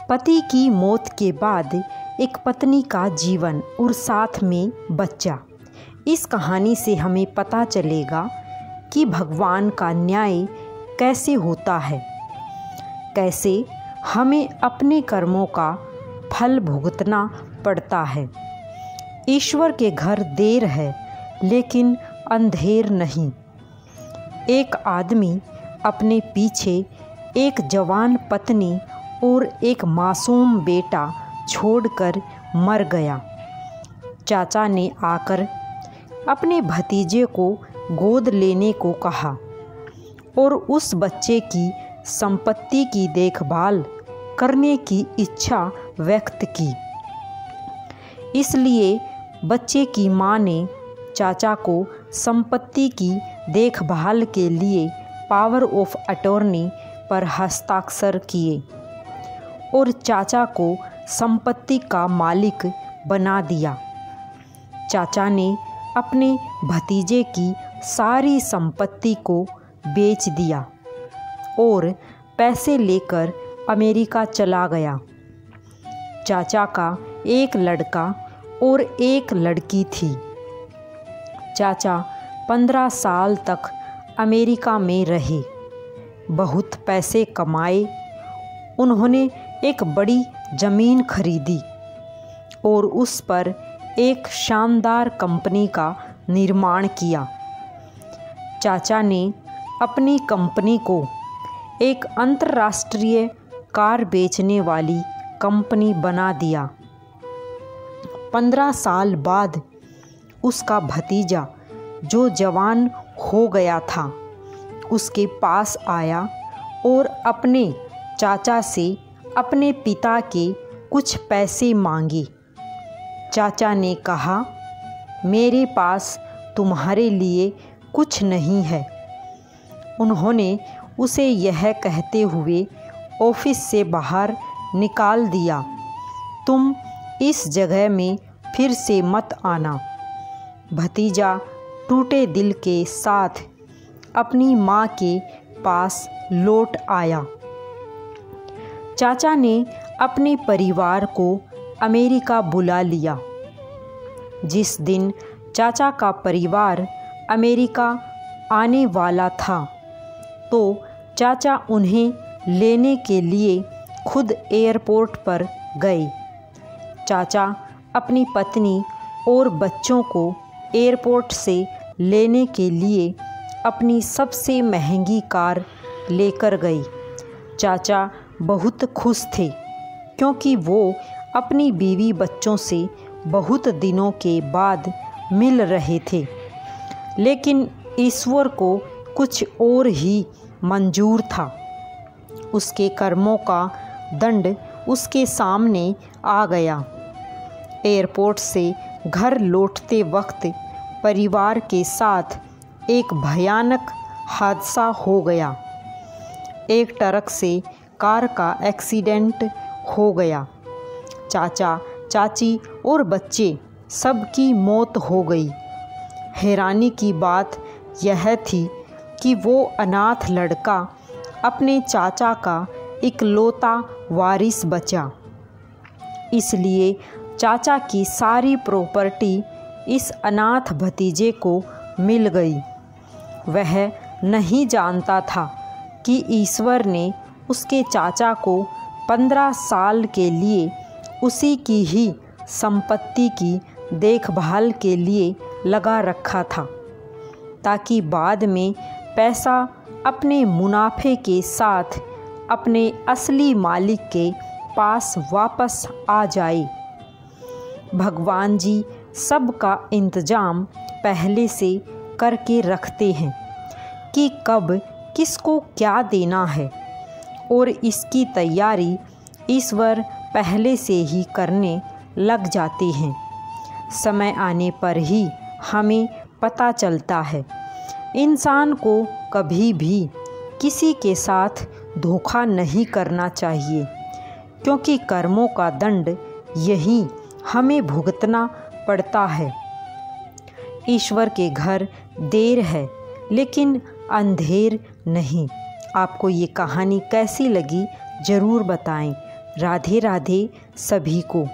पति की मौत के बाद एक पत्नी का जीवन और साथ में बच्चा। इस कहानी से हमें पता चलेगा कि भगवान का न्याय कैसे होता है, कैसे हमें अपने कर्मों का फल भुगतना पड़ता है। ईश्वर के घर देर है लेकिन अंधेर नहीं। एक आदमी अपने पीछे एक जवान पत्नी और एक मासूम बेटा छोड़कर मर गया। चाचा ने आकर अपने भतीजे को गोद लेने को कहा और उस बच्चे की संपत्ति की देखभाल करने की इच्छा व्यक्त की। इसलिए बच्चे की मां ने चाचा को संपत्ति की देखभाल के लिए पावर ऑफ अटॉर्नी पर हस्ताक्षर किए और चाचा को संपत्ति का मालिक बना दिया। चाचा ने अपने भतीजे की सारी संपत्ति को बेच दिया और पैसे लेकर अमेरिका चला गया। चाचा का एक लड़का और एक लड़की थी। चाचा 15 साल तक अमेरिका में रहे, बहुत पैसे कमाए। उन्होंने एक बड़ी ज़मीन खरीदी और उस पर एक शानदार कंपनी का निर्माण किया। चाचा ने अपनी कंपनी को एक अंतर्राष्ट्रीय कार बेचने वाली कंपनी बना दिया। 15 साल बाद उसका भतीजा जो जवान हो गया था उसके पास आया और अपने चाचा से अपने पिता के कुछ पैसे मांगे। चाचा ने कहा, मेरे पास तुम्हारे लिए कुछ नहीं है। उन्होंने उसे यह कहते हुए ऑफिस से बाहर निकाल दिया, तुम इस जगह में फिर से मत आना। भतीजा टूटे दिल के साथ अपनी माँ के पास लौट आया। चाचा ने अपने परिवार को अमेरिका बुला लिया। जिस दिन चाचा का परिवार अमेरिका आने वाला था तो चाचा उन्हें लेने के लिए खुद एयरपोर्ट पर गए। चाचा अपनी पत्नी और बच्चों को एयरपोर्ट से लेने के लिए अपनी सबसे महंगी कार लेकर गए। चाचा बहुत खुश थे क्योंकि वो अपनी बीवी बच्चों से बहुत दिनों के बाद मिल रहे थे। लेकिन ईश्वर को कुछ और ही मंजूर था। उसके कर्मों का दंड उसके सामने आ गया। एयरपोर्ट से घर लौटते वक्त परिवार के साथ एक भयानक हादसा हो गया। एक ट्रक से कार का एक्सीडेंट हो गया। चाचा, चाची और बच्चे सबकी मौत हो गई। हैरानी की बात यह थी कि वो अनाथ लड़का अपने चाचा का इकलौता वारिस बचा। इसलिए चाचा की सारी प्रॉपर्टी इस अनाथ भतीजे को मिल गई। वह नहीं जानता था कि ईश्वर ने उसके चाचा को 15 साल के लिए उसी की ही संपत्ति की देखभाल के लिए लगा रखा था, ताकि बाद में पैसा अपने मुनाफे के साथ अपने असली मालिक के पास वापस आ जाए। भगवान जी सबका इंतजाम पहले से करके रखते हैं कि कब किसको क्या देना है, और इसकी तैयारी ईश्वर पहले से ही करने लग जाते हैं। समय आने पर ही हमें पता चलता है। इंसान को कभी भी किसी के साथ धोखा नहीं करना चाहिए, क्योंकि कर्मों का दंड यही हमें भुगतना पड़ता है। ईश्वर के घर देर है लेकिन अंधेर नहीं। आपको ये कहानी कैसी लगी ज़रूर बताएं। राधे राधे सभी को।